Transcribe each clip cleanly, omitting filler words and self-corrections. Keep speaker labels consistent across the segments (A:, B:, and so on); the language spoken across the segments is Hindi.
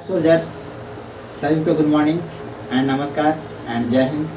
A: सोल्जर्स, सभी को गुड मॉर्निंग एंड नमस्कार एंड जय हिंद।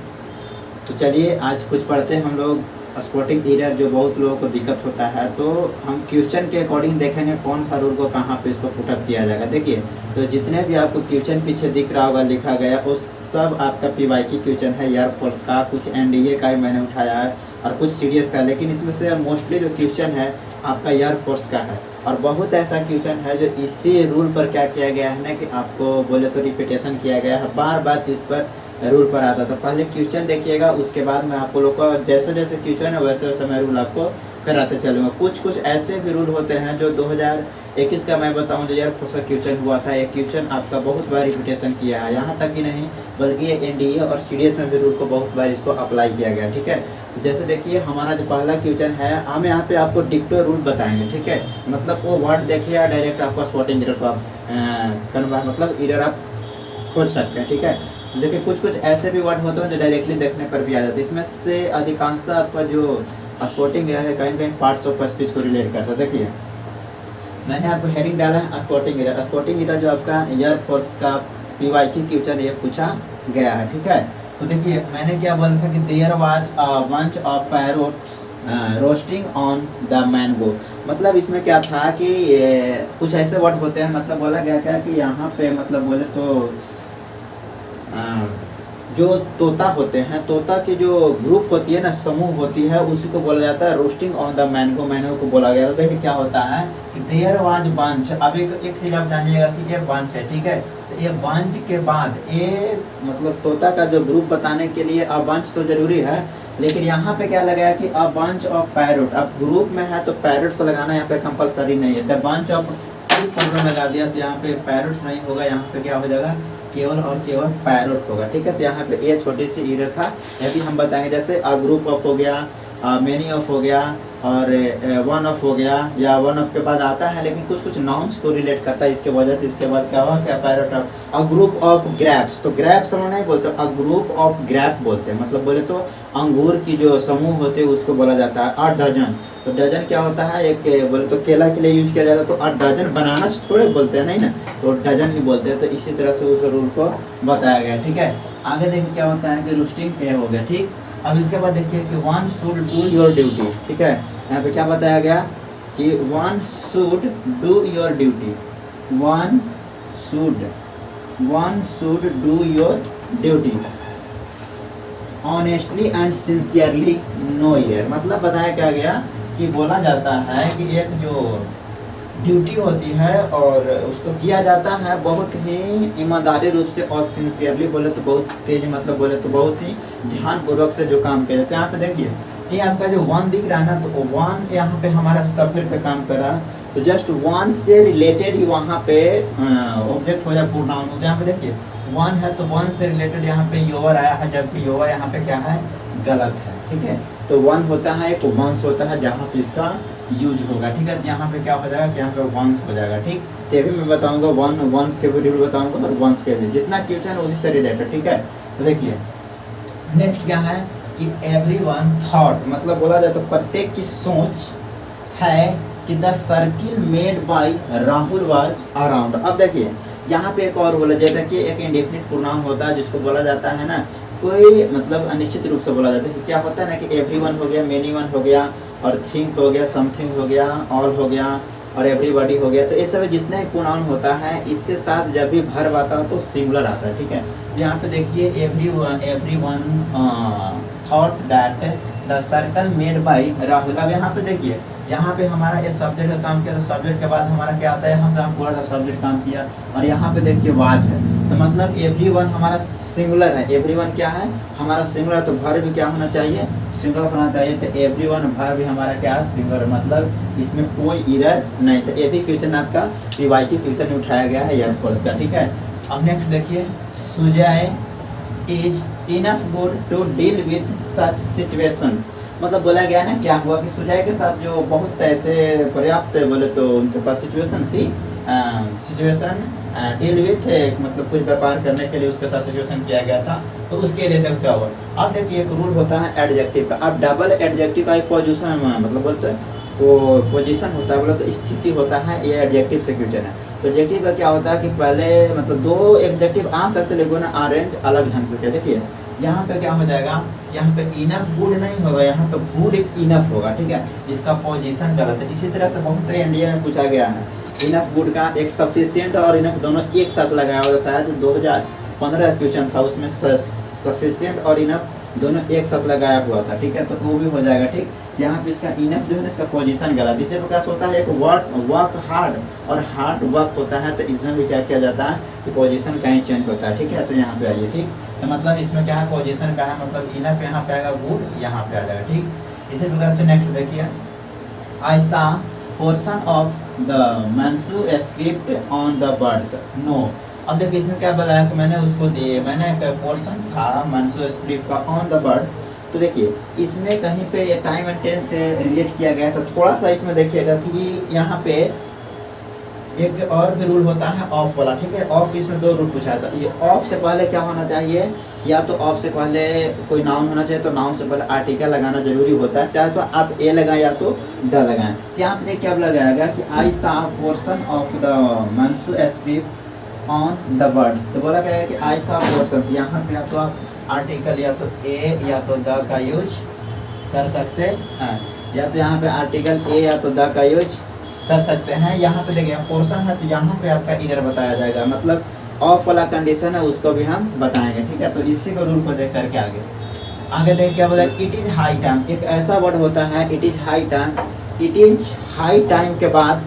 A: तो चलिए आज कुछ पढ़ते हैं हम लोग स्पोर्टिंग एरर जो बहुत लोगों को दिक्कत होता है। तो हम क्वेश्चन के अकॉर्डिंग देखेंगे कौन सा रूल को कहाँ पे इसको पुटअप किया जाएगा। देखिए, तो जितने भी आपको क्वेश्चन पीछे दिख रहा होगा लिखा गया वो सब आपका पीवाईक्यू क्वेश्चन है, एयरफोर्स का, कुछ एनडीए का ही मैंने उठाया है और कुछ सीडीएस का। लेकिन इसमें से मोस्टली जो क्वेश्चन है आपका एयरफोर्स का है और बहुत ऐसा क्वेश्चन है जो इसी रूल पर क्या किया गया है ना कि आपको बोले तो रिपीटेशन किया गया है, बार बार इस पर रूल पर आता। तो पहले क्वेश्चन देखिएगा, उसके बाद मैं आपको लोग को जैसे जैसे क्वेश्चन है वैसे वैसे मैं रूल आपको कराते चलूँगा। कुछ ऐसे भी रूल होते हैं जो 2021 का मैं बताऊं जो एयरफोर्स का क्वेश्चन हुआ था। एक क्वेश्चन आपका बहुत बार रिपीटेशन किया है, यहाँ तक ही नहीं बल्कि ये एनडीए और सीडीएस में भी रूल को बहुत बार इसको अप्लाई किया गया। ठीक है, तो जैसे देखिए हमारा जो पहला क्वेश्चन है, हम यहाँ पे आपको डिक्टो रूल बताएंगे। ठीक है, मतलब वो वर्ड देखिए डायरेक्ट आपको स्पॉटिंग एरर को आप मतलब एरर आप खोज सकते हैं। ठीक है, देखिए कुछ ऐसे भी वर्ड होते हैं जो डायरेक्टली देखने पर भी आ जाते हैं। इसमें से अधिकांशतः आपका जो स्पोर्टिंग एरर है कहीं ना कहीं पार्ट्स ऑफ स्पीच को रिलेट करता है। देखिए मैंने आपको हेडिंग डाला है स्पोर्टिंग एरर। स्पोर्टिंग एरर जो आपका एयरफोर्स का पीवाईक्यू क्वेश्चन ये पूछा गया है। ठीक है, तो देखिए मैंने क्या बोला था कि there was a bunch of parrots roosting on the mango. मतलब इसमें क्या था कि कुछ ऐसे वर्ड होते हैं, मतलब बोला गया क्या कि यहाँ पे मतलब बोले तो जो तोता होते हैं, तोता की जो ग्रुप होती है ना, समूह होती है, उसी को बोला जाता है roasting on the mango. Mango को बोला गया था। देखिए क्या होता है कि देयर वाज बंच। अब एक चीज आप जानिएगा कि ये बंच है। ठीक है, तो ये बंच के बाद ये मतलब तोता का जो ग्रुप बताने के लिए अ बंच तो जरूरी है, लेकिन यहाँ पे क्या लगाया कि अ बंच ऑफ पैरोट। अब ग्रुप में है तो पैरोट्स लगाना यहाँ पे कंपलसरी नहीं है। द बंच ऑफ लगा दिया तो यहाँ पे पैरोट्स नहीं होगा, यहाँ पे क्या हो जाएगा केवल और केवल पैरोट होगा। ठीक है, तो यहाँ पे ये छोटी सी एरर था, ये भी हम बताएंगे। जैसे अ ग्रुप ऑफ हो गया, मेनी ऑफ हो गया और वन ऑफ हो गया, या वन ऑफ के बाद आता है लेकिन कुछ नाउन्स को रिलेट करता है, इसके वजह से इसके बाद क्या हुआ क्या parrot of. A group of grapes, तो ग्रैप्स हम नहीं बोलते, अ ग्रुप ऑफ ग्रैप बोलते हैं। मतलब बोले तो अंगूर की जो समूह होते हैं उसको बोला जाता है अ डजन। तो डजन क्या होता है, एक बोले तो केला के लिए यूज किया जाता है, तो अ डजन बनाना थोड़े बोलते हैं नहीं ना, तो डजन ही बोलते हैं। तो इसी तरह से उस रूल को बताया गया। ठीक है, आगे देखिए क्या होता है कि रोस्टिंग ए हो गया। ठीक, अब इसके बाद देखिए कि one should do your duty. ठीक है, यहाँ पे क्या बताया गया कि one should do your duty. One should do your duty honestly and sincerely, no error. मतलब बताया क्या गया कि बोला जाता है कि एक जो ड्यूटी होती है और उसको किया जाता है बहुत ही ईमानदारी रूप से और सिंसियरली, बोले तो बहुत तेज, मतलब बोले तो बहुत ही ध्यानपूर्वक से जो काम किया जाता है। यहाँ पे देखिए ये आपका जो वन दिख रहा है ना, तो वन यहाँ पे हमारा सब्जेक्ट पे काम कर रहा है, तो जस्ट वन से रिलेटेड ही वहाँ पे ऑब्जेक्ट हो जाए प्रोनाउन। तो यहाँ पे देखिए वन है तो वन से रिलेटेड यहाँ पे योवर आया है, जबकि योवर यहाँ पे क्या है गलत है। ठीक है, तो वन होता है एक वंश होता है जहाँ पे इसका यूज होगा। ठीक है, तो यहाँ पे क्या हो जाएगा कि यहाँ पे वंश हो जाएगा। ठीक, तो भी मैं बताऊंगा वंश के भी रूल बताऊंगा और वंश के भी, जितना क्वेश्चन है उसी से रिलेटेड। ठीक है, तो देखिए नेक्स्ट क्या है कि एवरीवन थॉट, मतलब बोला जाए तो प्रत्येक की सोच है कि the circle made by Rahul was around. अब देखिए यहाँ पे एक और बोला जाता है कि एक इंडेफिनिट प्रोनाउन होता है जिसको बोला जाता है ना, कोई मतलब अनिश्चित रूप से बोला जाता है कि क्या होता है ना कि एवरीवन हो गया, मेनी वन हो गया और थिंक हो गया, समथिंग हो गया, ऑल हो गया और एवरीबॉडी हो गया। तो ये सब जितने प्रोनाउन होता है इसके साथ जब भी वर्ब आता है तो सिंगुलर आता है। ठीक है, यहाँ पे देखिए everyone thought that the circle made by Rahul. अब यहाँ पे देखिए यहाँ पे हमारा ये सब्जेक्ट का काम किया, तो सब्जेक्ट के बाद हमारा क्या आता है, यहाँ से हम पूरा सब्जेक्ट काम किया और यहाँ पे देखिए वाज है, तो मतलब एवरीवन हमारा सिंगुलर है। एवरीवन क्या है हमारा सिंगुलर, तो वर्ब भी क्या होना चाहिए सिंगुलर होना चाहिए। तो एवरीवन वर्ब भी हमारा क्या है सिंगुलर, मतलब इसमें कोई एरर नहीं था। ये भी क्वेश्चन आपका पीवाईक्यू क्वेश्चन उठाया गया है एयरफोर्स का। ठीक है, अब नेक्स्ट देखिए Sujay is enough good to deal with such situations. मतलब बोला गया ना क्या हुआ कि सुजय के साथ जो बहुत ऐसे पर्याप्त बोले तो उनके पास सिचुएशन थी, सिचुएशन डील विथ मतलब कुछ व्यापार करने के लिए उसके साथ सिचुएशन किया गया था, तो उसके लिए क्या हुआ। अब देखिए एक रूल होता है एडजेक्टिव का। अब डबल एडजेक्टिव का एक पोजीशन मतलब बोलते हैं वो पोजीशन होता है, बोले तो स्थिति होता है, ये एडजेक्टिव से क्वेश्चन है। एडजेक्टिव का क्या होता है कि पहले मतलब दो एडजेक्टिव आ सकते लेकिन अरेंज अलग ढंग से। देखिए यहाँ पे क्या हो जाएगा, यहाँ पे इनफ गुड नहीं होगा, यहाँ पे गुड इनफ होगा, ठीक है, इसका पोजीशन गलत है। इसी तरह से बहुत इंडिया में पूछा गया है, इनफ गुड का एक सफिशिएंट और इनफ दोनों एक साथ लगाया होगा, शायद 2015 क्वेश्चन था उसमें सफिशिएंट और इनफ दोनों एक साथ लगाया हुआ था, ठीक है, तो वो भी हो जाएगा। ठीक, यहाँ पे इसका इनफ जो है ना इसका पोजीशन गलत। इसी प्रकार से होता है एक वर्क हार्ड और हार्ड वर्क होता है, तो इसमें भी क्या किया जाता है कि पोजीशन कहीं चेंज होता है, ठीक है, तो यहाँ पे आइए। ठीक, तो मतलब इसमें क्या है, पोजीशन का है, मतलब इनफ यहाँ पे आएगा, गुड यहाँ पे आ जाएगा। ठीक, इसी प्रकार से नेक्स्ट देखिए, I saw portion of the manuscript on the birds no. अब देखिए इसमें क्या बताया कि मैंने उसको दिए, मैंने एक पोर्शन था मंसू स्क्रिप्ट का ऑन द बर्ड्स। तो देखिए इसमें कहीं पे ये टाइम एंड टेंस से रिलेट किया गया है, तो थोड़ा सा इसमें देखिएगा कि यहाँ पे एक और भी रूल होता है ऑफ वाला, ठीक है, ऑफ इसमें दो रूल पूछा था। ये ऑफ से पहले क्या होना चाहिए, या तो ऑफ से पहले कोई नाउन होना चाहिए, तो नाउन से पहले आर्टिकल लगाना जरूरी होता है, चाहे तो आप ए लगाएं या तो द लगाएं। यहाँ पे क्या लगाएगा कि I saw portion of the manuscript on the birds, तो बोला गया है कि आई सा पोर्शन, यहाँ पे या तो आप आर्टिकल या तो ए या तो द का यूज कर सकते हैं, या तो यहाँ पे आर्टिकल ए या तो द का यूज कर सकते हैं। यहाँ पे देखिए पोर्शन है तो यहाँ पे आपका इनर बताया जाएगा, मतलब ऑफ वाला कंडीशन है उसको भी हम बताएंगे, ठीक है। तो इसी को रूल को देख करके आगे देखिए क्या बोला, इट इज हाई टाइम, एक ऐसा वर्ड होता है it is high time, it is high time के बाद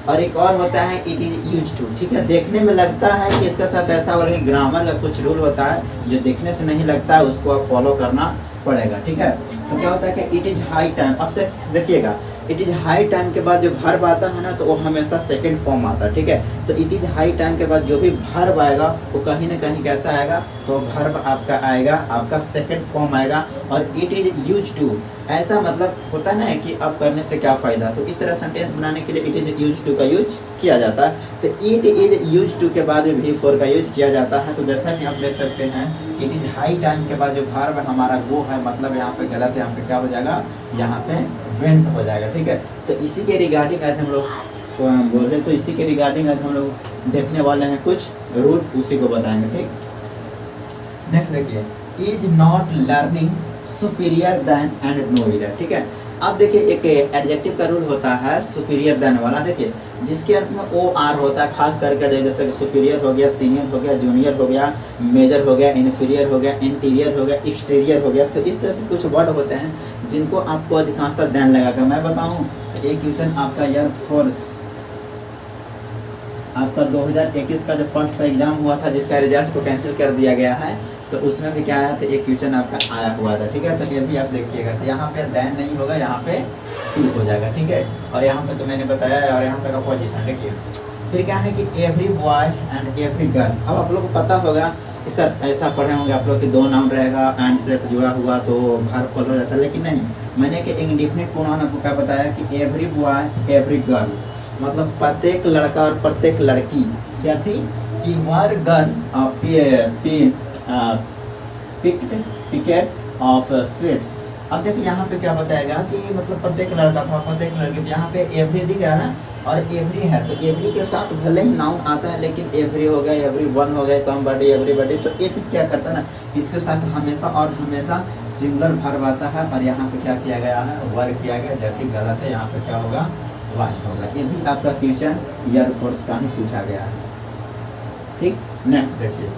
A: और एक और होता है इट इज यूज टू, ठीक है। देखने में लगता है कि इसका साथ ऐसा और ग्रामर का कुछ रूल होता है जो देखने से नहीं लगता है, उसको आप फॉलो करना पड़ेगा, ठीक है। तो क्या होता है कि इट इज हाई टाइम, अब से देखिएगा इट इज हाई टाइम के बाद जो वर्ब आता है ना तो वो हमेशा सेकंड फॉर्म आता है, ठीक है। तो इट इज हाई टाइम के बाद जो भी वर्ब आएगा वो कहीं ना कहीं कैसा आएगा, तो वर्ब आपका आएगा, आपका सेकंड फॉर्म आएगा। और इट इज यूज टू, ऐसा मतलब होता ना है कि अब करने से क्या फ़ायदा, तो इस तरह सेंटेंस बनाने के लिए इट इज यूज टू का यूज किया जाता है। तो इट इज यूज टू के बाद भी फॉर का यूज किया जाता है। तो जैसा कि आप देख सकते हैं इट इज हाई टाइम के बाद जो वर्ब हमारा वो है, मतलब यहाँ पे गलत है, यहाँ पे क्या हो जाएगा, यहाँ पे वेंट हो जाएगा, ठीक है। तो इसी के रिगार्डिंग आज हम लोग बोल रहे, तो इसी के रिगार्डिंग आज हम लोग देखने वाले हैं कुछ रूल, उसी को बताएंगे, ठीक। नेक्स्ट देखिए, is not learning superior than and no either, ठीक है। अब देखिए एक एडजेक्टिव का रूल होता है सुपीरियर देन वाला, देखिए जिसके अंत में ओ आर होता है, खास करके जैसे कि सुपीरियर हो गया, सीनियर हो गया, जूनियर हो गया, मेजर हो गया, इन्फीरियर हो गया, इंटीरियर हो गया, एक्सटीरियर हो गया। तो इस तरह से कुछ वर्ड होते हैं जिनको आपको अधिकांशतः देन लगाकर मैं बताऊं। तो एक क्वेश्चन आपका एयरफोर्स, आपका 2021 का जो फर्स्ट का एग्जाम हुआ था जिसका रिजल्ट को कैंसिल कर दिया गया है, तो उसमें भी क्या आया था, एक क्वेश्चन आपका आया हुआ था, ठीक है। तो ये भी आप देखिएगा, तो यहाँ पे देन नहीं होगा, यहाँ पे टू हो जाएगा, ठीक है। और यहाँ पे तो मैंने बताया है, और यहाँ पे का पोजीशन देखिए। फिर क्या है कि every boy and every girl, अब आप लोग को पता होगा सर ऐसा पढ़े होंगे आप लोग कि दो नाउन रहेगा एंड से तो जुड़ा हुआ तो वर्ब फॉलो हो जाता है, लेकिन नहीं, मैंने कि इंडिफिनिट प्रोनाउन आपको क्या बताया कि एवरी बॉय एवरी गर्ल, मतलब प्रत्येक लड़का और प्रत्येक लड़की क्या थी कि वर गर्ल पिकेट ऑफ स्वीट्स। अब देखिए यहाँ पे क्या बताएगा कि मतलब प्रत्येक लड़का था प्रत्येक लड़की, तो यहाँ पे एवरी दिख रहा है ना, और एवरी है तो एवरी के साथ भले ही नाउन आता है, लेकिन एवरी हो गया, एवरी वन हो गया, समबडी, एवरीबडी, तो ये चीज़ क्या करता है ना, इसके साथ हमेशा और हमेशा सिंगुलर वर्ब आता है, और यहाँ पे क्या किया गया है, वर्ब किया गया, जबकि गलत है, यहाँ पे क्या होगा, वाच होगा। ये भी आपका क्वेश्चन एयरफोर्स का ही पूछा गया है, ठीक। नेक्स्ट देखिए,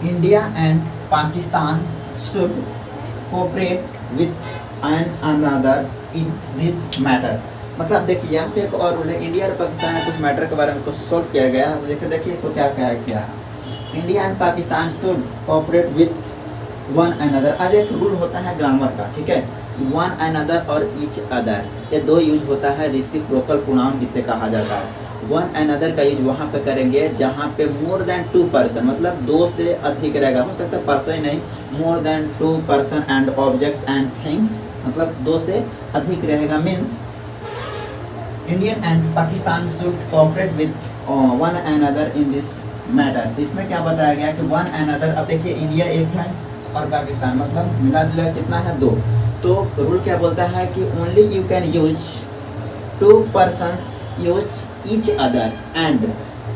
A: India and Pakistan should cooperate with an another in this matter. मतलब देखिए यहाँ पे एक और रूल है, इंडिया और पाकिस्तान में कुछ मैटर के बारे में इसको सोल्व किया गया है। तो देखिए इसको क्या कहा गया है, India and Pakistan should cooperate with one another. अब एक रूल होता है ग्रामर का, ठीक है, वन अनदर और ईच अदर, ये दो यूज होता है, रेसिप्रोकल प्रोनाउन इसे कहा जाता है। वन अनदर का यूज वहाँ पे करेंगे जहाँ पे मोर देन टू पर्सन, मतलब दो से अधिक रहेगा, हो सकता है पर्सन ही नहीं, more than two person and objects and things, मतलब दो से अधिक रहेगा। Means Indian and Pakistan should cooperate with one another in this matter. तो इसमें क्या बताया गया कि वन अनदर, अब देखिए इंडिया एक है और पाकिस्तान, मतलब मिला जुला कितना है, दो। तो रूल क्या बोलता है कि only you can use two persons use each other and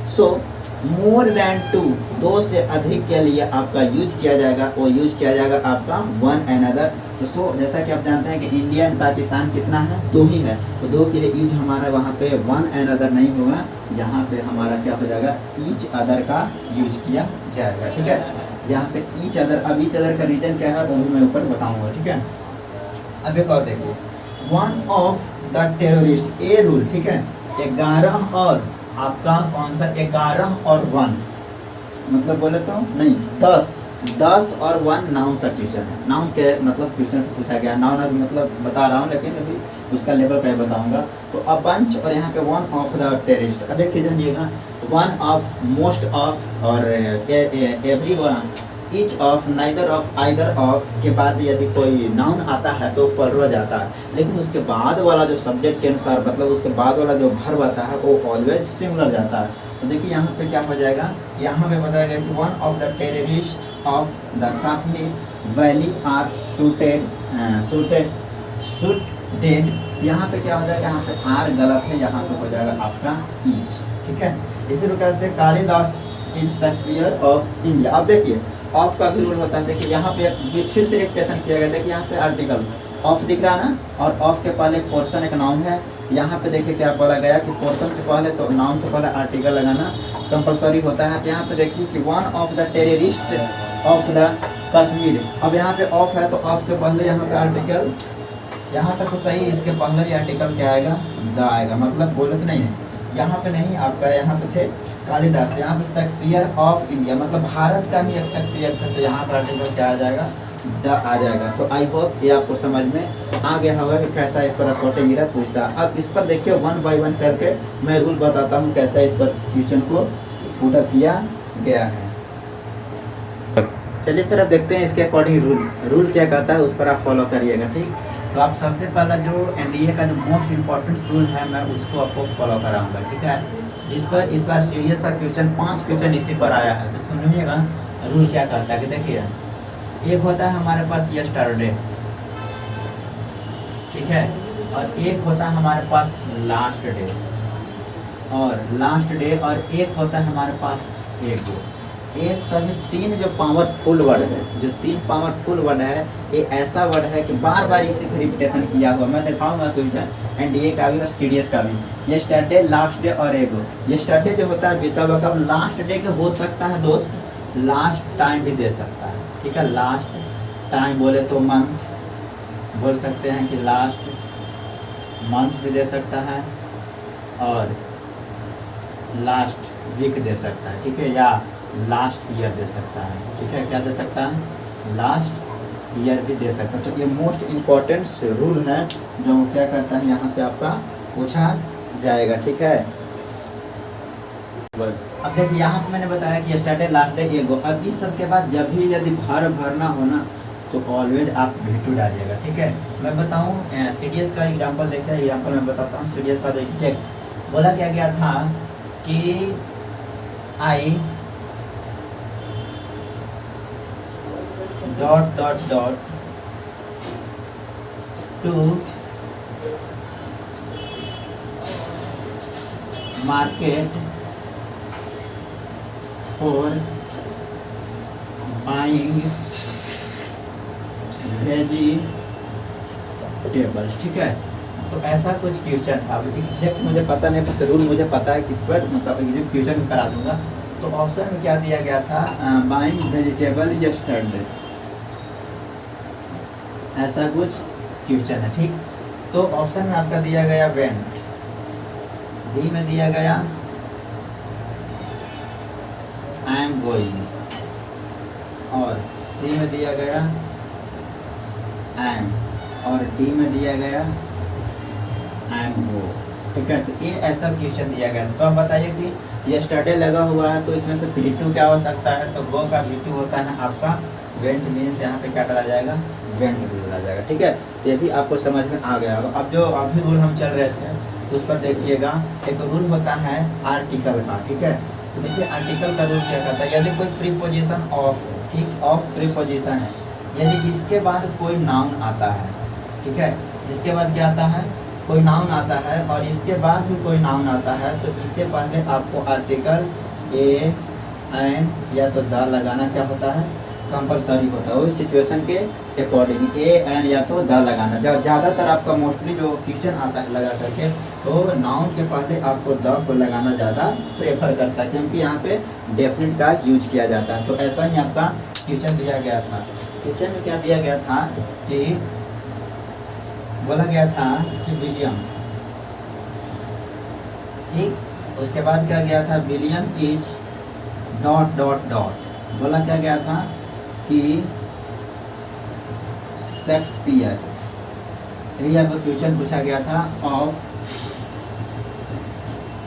A: so more than two, दो से अधिक के लिए आपका यूज किया जाएगा, वो यूज किया जाएगा आपका वन अनदर। तो सो जैसा कि आप जानते हैं कि इंडिया एंड पाकिस्तान कितना है, दो ही है, तो दो के लिए यूज हमारा वहाँ पे वन अनदर नहीं होगा, यहाँ पे हमारा क्या हो जाएगा, ईच अदर का यूज किया जाएगा। ठीक है, यहाँ पे ईच अदर, अब ईच अदर का रीजन क्या है वो भी मैं ऊपर बताऊँगा। ठीक है, अब एक और देखिए, one of the terrorist, a rule, ठीक है, 11 और आपका कौन सा, 11 और 1 मतलब बोले तो नहीं 10 और 1 नाउन सा क्वेश्चन है। नाउन के मतलब क्वेश्चन से पूछा गया, नाउन अभी मतलब बता रहा हूँ लेकिन अभी उसका लेवल पे बताऊंगा। तो अ बंच और यहाँ पे वन ऑफ द टेररिस्ट, अब एक क्वेश्चन दिएगा, वन ऑफ, मोस्ट ऑफ और every one, each of, neither of, either of के बाद यदि कोई नाउन आता है तो पढ़ जाता है, लेकिन उसके बाद वाला जो सब्जेक्ट के अनुसार मतलब उसके बाद वाला जो वर्ब आता है वो ऑलवेज सिमिलर जाता है। तो देखिए यहाँ पे क्या हो जाएगा, यहाँ पे बताया गया कि one of the terrorist of the Kashmir valley are shooted, यहाँ पे क्या हो जाएगा, यहाँ पे आर गलत है, यहाँ पे हो जाएगा आपका ईच। ठीक है, इसी प्रकार से Kalidas is Shakespeare of India. अब देखिए ऑफ का भी रूल होता है, देखिए यहाँ पे फिर से रिप्टेशन किया गया, देखिए यहाँ पे आर्टिकल ऑफ दिख रहा है ना, और ऑफ के पहले पोर्शन एक नाउन है, यहाँ पे देखिए क्या बोला गया कि पोर्शन से पहले तो नाउन के पहले आर्टिकल लगाना कंपलसरी होता है। तो यहाँ पे देखिए कि one of the terrorist of the Kashmir, अब यहाँ पे ऑफ है तो ऑफ के पहले यहाँ पे आर्टिकल, यहाँ तक तो सही, इसके पहले भी आर्टिकल क्या आएगा, द आएगा, मतलब बोले तो नहीं है, यहाँ पे नहीं, आपका यहाँ पे थे कालिदास, तो यहाँ पे शेक्सपियर ऑफ इंडिया मतलब भारत का ही एक शेक्सपियर था, तो यहाँ पर आर्टिकल क्या आ जाएगा, द आ जाएगा। तो आई होप ये आपको समझ में आ गया होगा कि कैसा इस पर स्पॉटिंग गिरा पूछता। अब इस पर देखिए 1 बाय 1 करके मैं रूल बताता हूँ कैसा इस पर क्वेश्चन को पूरा किया गया है। चलिए सर अब देखते हैं इसके अकॉर्डिंग रूल क्या कहता है, उस पर आप फॉलो करिएगा। ठीक, तो आप सबसे पहला जो एनडीए का जो मोस्ट इम्पोर्टेंट रूल है मैं उसको आपको फॉलो कराऊंगा। ठीक है, जिस पर इस बार सीरियस सा क्वेश्चन 5 क्वेश्चन इसी पर आया है, तो सुनिएगा रूल क्या कहता है कि देखिए एक होता है हमारे पास यस्टरडे, ठीक है, और एक होता है हमारे पास लास्ट डे, और एक होता है हमारे पास एगो। ये सभी तीन जो पावरफुल वर्ड है, जो 3 पावरफुल वर्ड है, ये ऐसा वर्ड है कि बार बार इसी को रिपीटेशन किया हुआ। मैं दिखाऊंगा क्वेश्चन एनडीए का भी और सीडीएस का भी। यस्टरडे, लास्ट डे और एगो। यस्टरडे जो होता है बीता हुआ कब, लास्ट डे के हो सकता है दोस्त, लास्ट टाइम भी दे सकता है। ठीक है, लास्ट टाइम बोले तो मंथ बोल सकते हैं कि लास्ट मंथ भी दे सकता है, और लास्ट वीक दे सकता है। ठीक है, या लास्ट ईयर दे सकता है। ठीक है, क्या दे सकता है, लास्ट ईयर भी दे सकता है। तो ये मोस्ट इम्पोर्टेंट रूल है जो क्या करता है, यहाँ से आपका पूछा जाएगा। ठीक है, अब देखिए यहाँ पे मैंने बताया कि यस्टरडे, लास्ट डे, एगो। अब इस सब के बाद जब भी यदि भरना होना तो ऑलवेज आप V2 डालिएगा। ठीक है, मैं बताऊँ सीडीएस का एग्जांपल देखते हैं, एग्जांपल मैं बताता हूँ। सीडीएस का जो एग्जैक्ट बोला क्या गया था कि I dot dot dot to market for buying vegetables. ठीक है, तो ऐसा कुछ क्वेश्चन था, एग्जैक्ट मुझे पता नहीं, बस रूल मुझे पता है किस पर मतलब एग्जैक्ट क्वेश्चन करा दूंगा। तो ऑप्शन में क्या दिया गया था, बाइंग वेजिटेबल यस्टरडे, ऐसा कुछ क्वेश्चन है। ठीक, तो ऑप्शन में आपका दिया गया वेंट, बी में दिया गया आई एम गोइंग, और सी में दिया गया आई एम, और डी में दिया गया आई एम गो। ठीक है, तो ये ऐसा क्वेश्चन दिया गया। तो आप बताइए कि यस्टरडे लगा हुआ है तो इसमें से V2 क्या हो सकता है, तो गो का V2 होता है आपका वेंट, मीन्स यहाँ पे क्या डाला जाएगा, वेंट डाला जाएगा। ठीक है, तो ये भी आपको समझ में आ गया होगा। अब जो अभी रूल हम चल रहे थे उस पर देखिएगा, एक रूल होता है आर्टिकल का। ठीक है, तो देखिए आर्टिकल का रूल क्या कहता है, यदि कोई प्रीपोजिशन ऑफ, ठीक, ऑफ प्रीपोजिशन है, यदि इसके बाद कोई नाउन आता है, ठीक है, इसके बाद क्या आता है, कोई नाउन आता है और इसके बाद भी कोई नाउन आता है, तो इससे पहले आपको आर्टिकल ए एन या तो द लगाना क्या होता है, कंपलसरी होता है। उस सिचुएशन के अकॉर्डिंग ए एन या तो द लगाना। ज़्यादातर आपका मोस्टली जो क्वेश्चन आता है लगा करके, तो नाउन के पहले आपको द को लगाना ज़्यादा प्रेफर करता है, क्योंकि यहाँ पे डेफिनेट का यूज किया जाता है। तो ऐसा ही आपका क्वेश्चन दिया गया था। क्वेश्चन में क्या दिया गया था कि बोला गया था कि विलियम, ठीक, उसके बाद क्या गया था, William is dot dot dot. बोला क्या गया था कि शेक्सपियर, यही आपको क्वेश्चन पूछा गया था ऑफ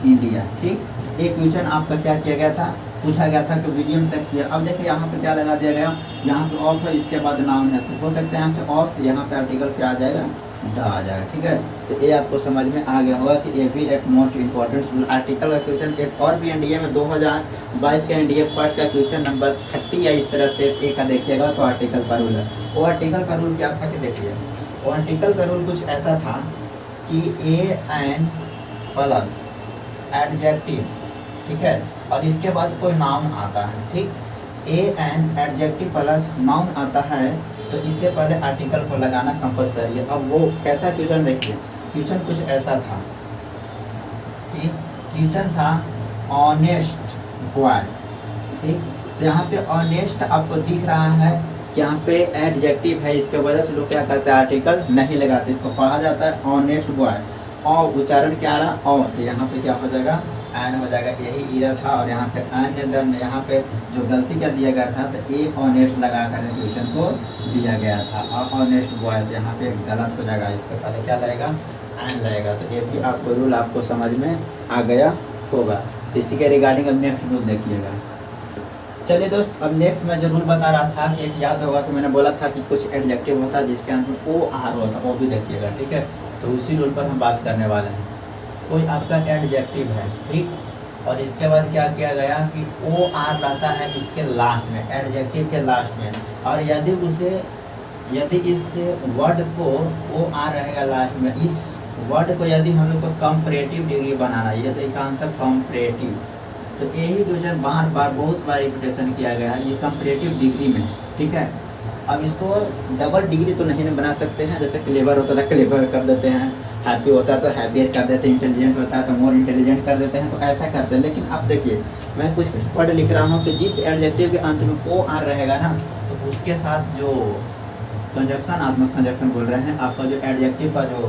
A: इंडिया, ठीक। एक क्वेश्चन आपका क्या किया गया था, पूछा गया था कि विलियम शेक्सपियर। अब देखिए यहाँ पे क्या लगा दिया गया, यहाँ पे ऑफ है, इसके बाद नाउन है, तो हो सकता है यहाँ से ऑफ, यहाँ पे आर्टिकल क्या आ जाएगा, द आ जाएगा, ठीक है। तो ये आपको समझ में आ गया होगा कि ये भी एक मोस्ट इंपॉर्टेंट आर्टिकल का क्वेश्चन। एक और भी एनडीए में 2022 का एनडीए फर्स्ट का क्वेश्चन नंबर 30 या इस तरह से ए का देखिएगा, तो आर्टिकल का रूल है। वो आर्टिकल का रूल क्या था कि देखिए, वो आर्टिकल का रूल कुछ ऐसा था कि ए एन प्लस एडजेक्टिव, ठीक है, और इसके बाद कोई नाउन आता है, ठीक। A an adjective plus noun आता है, तो इससे पहले आर्टिकल को लगाना कंपलसरी है। अब वो कैसा क्वेश्चन देखिए, क्वेश्चन कुछ ऐसा था कि क्वेश्चन था ऑनेस्ट बॉय, ठीक। तो यहाँ पे ऑनेस्ट आपको दिख रहा है कि यहाँ पे एडजेक्टिव है, इसके वजह से लोग क्या करते हैं, आर्टिकल नहीं लगाते, इसको पढ़ा जाता है ऑनेस्ट बॉय। और उच्चारण क्या रहा, और तो यहाँ पे क्या हो जाएगा, एन हो जाएगा, यही इरर था। और यहाँ पे एन के अंदर यहाँ पे जो गलती क्या दिया गया था, तो ए ऑनेस्ट लगा कर क्वेश्चन को दिया गया था, और ऑनेस्ट बॉय, तो यहाँ पे गलत हो जाएगा, इसके पहले क्या लगेगा, एन लगेगा। तो ये भी आपको रूल आपको समझ में आ गया होगा। इसी के रिगार्डिंग अब नेक्स्ट रूल देखिएगा। चलिए दोस्त, अब नेक्स्ट मैं जो रूल बता रहा था कि एक याद होगा कि मैंने बोला था कि कुछ एडजेक्टिव होता है जिसके अंदर ओ आर होता है, वो भी देखिएगा, ठीक है। तो उसी रूल पर हम बात करने वाले हैं। कोई आपका एडजेक्टिव है, ठीक, और इसके बाद क्या किया गया कि ओ आर रहता है इसके लास्ट में, एडजेक्टिव के लास्ट में, और यदि इस वर्ड को ओ आर रहेगा लास्ट में, इस वर्ड को यदि हम लोग को कंपैरेटिव डिग्री बनाना है, तो इसका आंसर कंपैरेटिव। तो यही क्वेश्चन बार बार बहुत बार रिपीटेशन किया गया है, ये कंपैरेटिव डिग्री में, ठीक है। अब इसको डबल डिग्री तो नहीं बना सकते हैं, जैसे क्लेवर होता था क्लेवर कर देते हैं, हैप्पी होता है तो हैप्पियर कर देते हैं, इंटेलिजेंट होता है तो मोर इंटेलिजेंट कर देते हैं, तो ऐसा करते हैं। लेकिन अब देखिए, मैं कुछ वर्ड लिख रहा हूँ कि जिस एडजेक्टिव के अंत में ओ आर रहेगा ना, तो उसके साथ जो कंजक्शन, आत्मक कंजक्शन बोल रहे हैं, आपका जो एडजेक्टिव का जो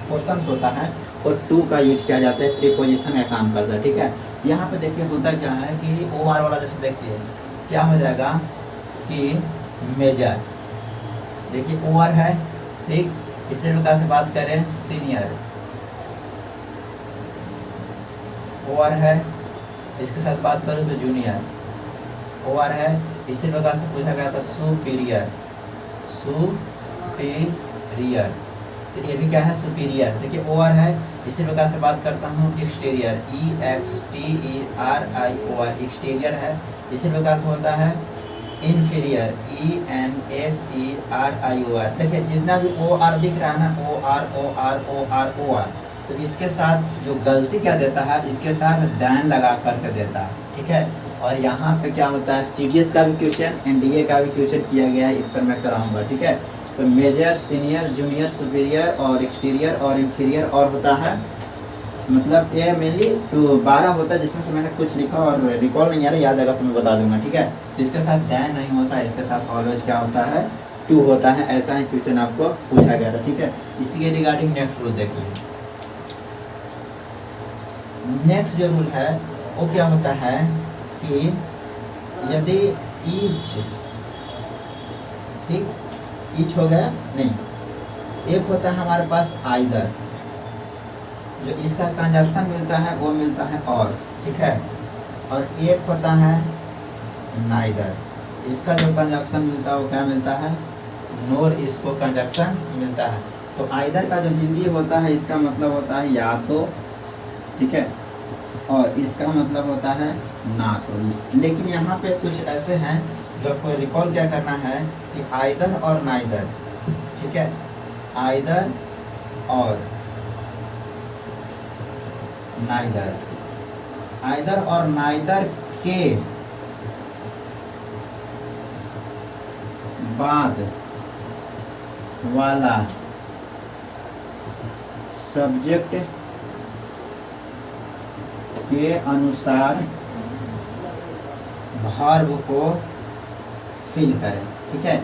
A: पोर्शन होता है वो टू का यूज किया जाता है, प्रीपोजिशन का काम करता है, ठीक है। यहाँ पे देखिए होता क्या है कि ओ आर वाला, जैसे देखिए क्या हो जाएगा कि मेजर, देखिए ओ आर है, ठीक। इसी प्रकार से बात करें सीनियर, ओ आर है, इसके साथ बात करूँ तो जूनियर, ओ आर है। इसी प्रकार से पूछा गया था सुपीरियर, सुपीरियर, तो ये भी क्या है, सुपीरियर, देखिए ओ आर है। इसी प्रकार से बात करता हूँ exterior, E X T E R I O R, exterior है। इसी प्रकार से होता है inferior, E N F E R I O R, देखिए जितना भी ओ आर दिख रहा है ना, O R O R O R O R, तो इसके साथ जो गलती क्या देता है, इसके साथ दैन लगा करके देता है, ठीक है। और यहाँ पे क्या होता है, सीडीएस का भी क्वेश्चन, एनडीए का भी क्वेश्चन किया गया है, इस पर मैं कराऊंगा, ठीक है। तो मेजर, सीनियर, जूनियर, सुपीरियर और एक्सटीरियर और इंफीरियर, और होता है मतलब ये मेनली 12 होता है, जिसमें से मैंने कुछ लिखा और रिकॉल नहीं आ रहा, याद आएगा तो मैं बता दूंगा, ठीक है। तो इसके साथ दैन नहीं होता है, इसके साथ ऑलवेज क्या होता है, 2 होता है। ऐसा ही क्वेश्चन आपको पूछा गया था, ठीक है। इसी के रिगार्डिंग नेक्स्ट रूल देख लीजिए। नेक्स्ट जो रूल है वो क्या होता है कि यदि ईच, ठीक, ईच हो गया नहीं, एक होता है हमारे पास आइदर, जो इसका कंजक्शन मिलता है वो मिलता है और, ठीक है, और एक होता है नाइदर, इसका जो कंजक्शन मिलता है वो क्या मिलता है, नोर, इसको कंजक्शन मिलता है। तो आइदर का जो हिंदी होता है इसका मतलब होता है या तो, ठीक है, और इसका मतलब होता है ना तो। लेकिन यहाँ पे कुछ ऐसे हैं जो आपको रिकॉल क्या करना है कि आइदर और नाइदर, ठीक है, आइदर और नाइदर, आइदर और नाइदर के बाद वाला सब्जेक्ट के अनुसार वर्ब को फिल करें। ठीक है,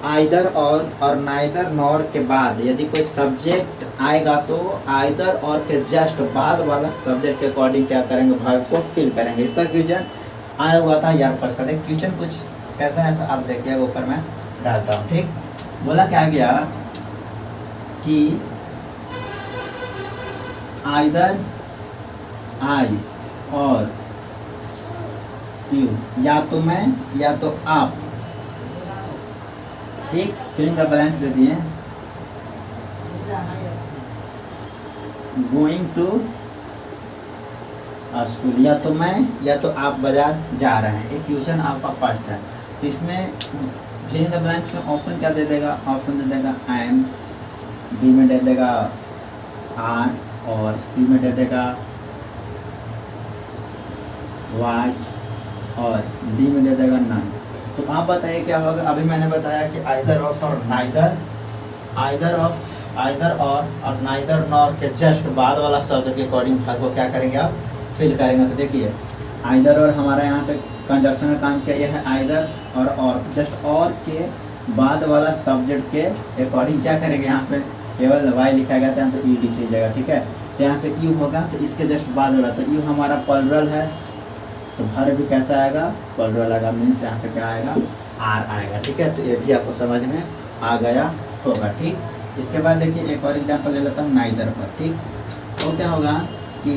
A: आइदर और नाइदर नॉर के बाद यदि कोई सब्जेक्ट आएगा तो आइदर और के जस्ट बाद वाला सब्जेक्ट के अकॉर्डिंग क्या करेंगे, वर्ब को फिल करेंगे। इस पर क्वेश्चन आया हुआ था यार, फर्स्ट का क्वेश्चन कुछ कैसा है तो आप देखिए ऊपर मैं डालता हूँ। ठीक, बोला क्या गया कि आइदर आई और यू, या तो मैं या तो आप। ठीक, फिलिंग का ब्लैंक्स दे दिए। गोइंग टू स्कूल, या तो मैं या तो आप बाजार जा रहे हैं। एक क्वेश्चन आपका फर्स्ट है, तो इसमें फिलिंग द ब्लैंक्स में ऑप्शन क्या दे देगा, ऑप्शन दे देगा आई एम, बी में दे देगा आर, और सी में दे देगा वाच, और डी में दे देगा नन। तो आप बताइए क्या होगा। अभी मैंने बताया कि आइदर ऑफ और नाइदर, आइदर और नाइदर नॉर के जस्ट बाद वाला शब्द के अकॉर्डिंग वर्ब को क्या करेंगे आप, फिल करेंगे। तो देखिए आइदर और हमारा यहाँ पे कंजक्शन में काम किया है आइदर और जस्ट और के बाद वाला सब्जेक्ट के अकॉर्डिंग क्या करेंगे, यहाँ पे केवल वाई लिखा गया था, यहाँ पे यू लिख लीजिएगा। ठीक है, तो यहाँ पे यू होगा तो इसके जस्ट बाद वाला, तो यू हमारा प्लुरल है तो वर्ब भी कैसा आएगा, प्लुरल आएगा, मीन्स यहाँ पे क्या आएगा, आर आएगा। ठीक है, तो ये भी आपको समझ में आ गया होगा। ठीक, इसके बाद देखिए एक और एग्जाम्पल ले लेता हूँ नाइदर पर। ठीक, तो क्या होगा कि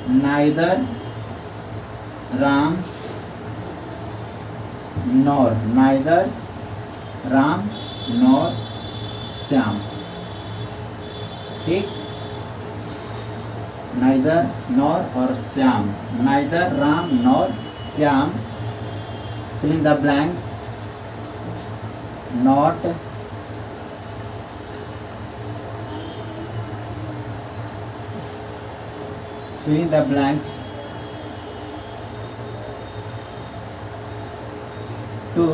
A: neither Ram nor, neither Ram nor Shyam. ठीक, नाइदर नॉर और Shyam, neither Ram nor Shyam, fill in the blanks, not fill in the blanks to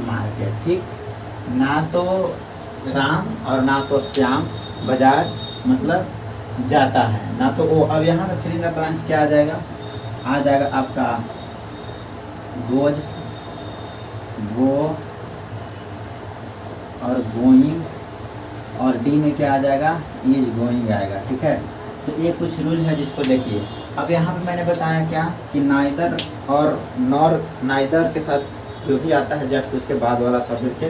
A: market। ठीक, ना तो राम और ना तो श्याम बाजार मतलब जाता है, ना तो वो। अब यहाँ पे फिल इन द ब्लैंक्स क्या आ जाएगा, आ जाएगा आपका गोज, गो और गोइंग, और डी में क्या आ जाएगा, इज गोइंग आएगा। ठीक है, तो ये कुछ रूल है जिसको देखिए। अब यहाँ पे मैंने बताया क्या कि नाइदर और नॉर, नाइदर के साथ जो भी आता है जस्ट उसके बाद वाला सब्जेक्ट के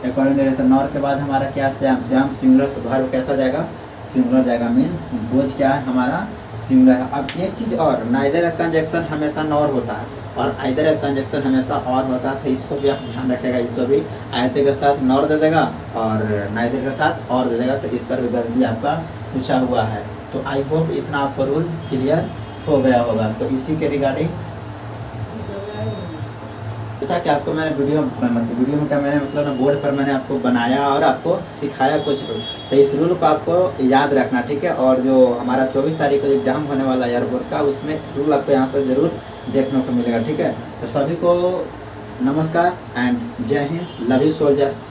A: अकॉर्डिंग रहता है। नॉर के बाद हमारा क्या, श्याम, श्याम सिंगुलर, तो वर्ब कैसा जाएगा, सिंगुलर जाएगा, मीन्स बोझ क्या है हमारा, सिंगुलर है। अब एक चीज़ और, नाइदर का कंजक्शन हमेशा नॉर होता है और आइदर का कंजक्शन हमेशा और होता है, तो इसको भी आप ध्यान रखेगा। इसको भी आइदर के साथ नॉर दे देगा और नाइदर के साथ और दे देगा, तो इस पर भी गलती आपका पूछा हुआ है। तो आई होप इतना आपको रूल क्लियर हो गया होगा। तो इसी के रिगार्डिंग जैसा कि आपको मैंने वीडियो में क्या मैंने मतलब बोर्ड पर मैंने आपको बनाया और आपको सिखाया कुछ रूल, तो इस रूल को आपको याद रखना। ठीक है, और जो हमारा 24 तारीख को एग्जाम होने वाला है एयरफोर्स का, उसमें रूल आपको यहाँ से ज़रूर देखने को मिलेगा। ठीक है, तो सभी को नमस्कार एंड जय हिंद, लव यू सोल्जर्स।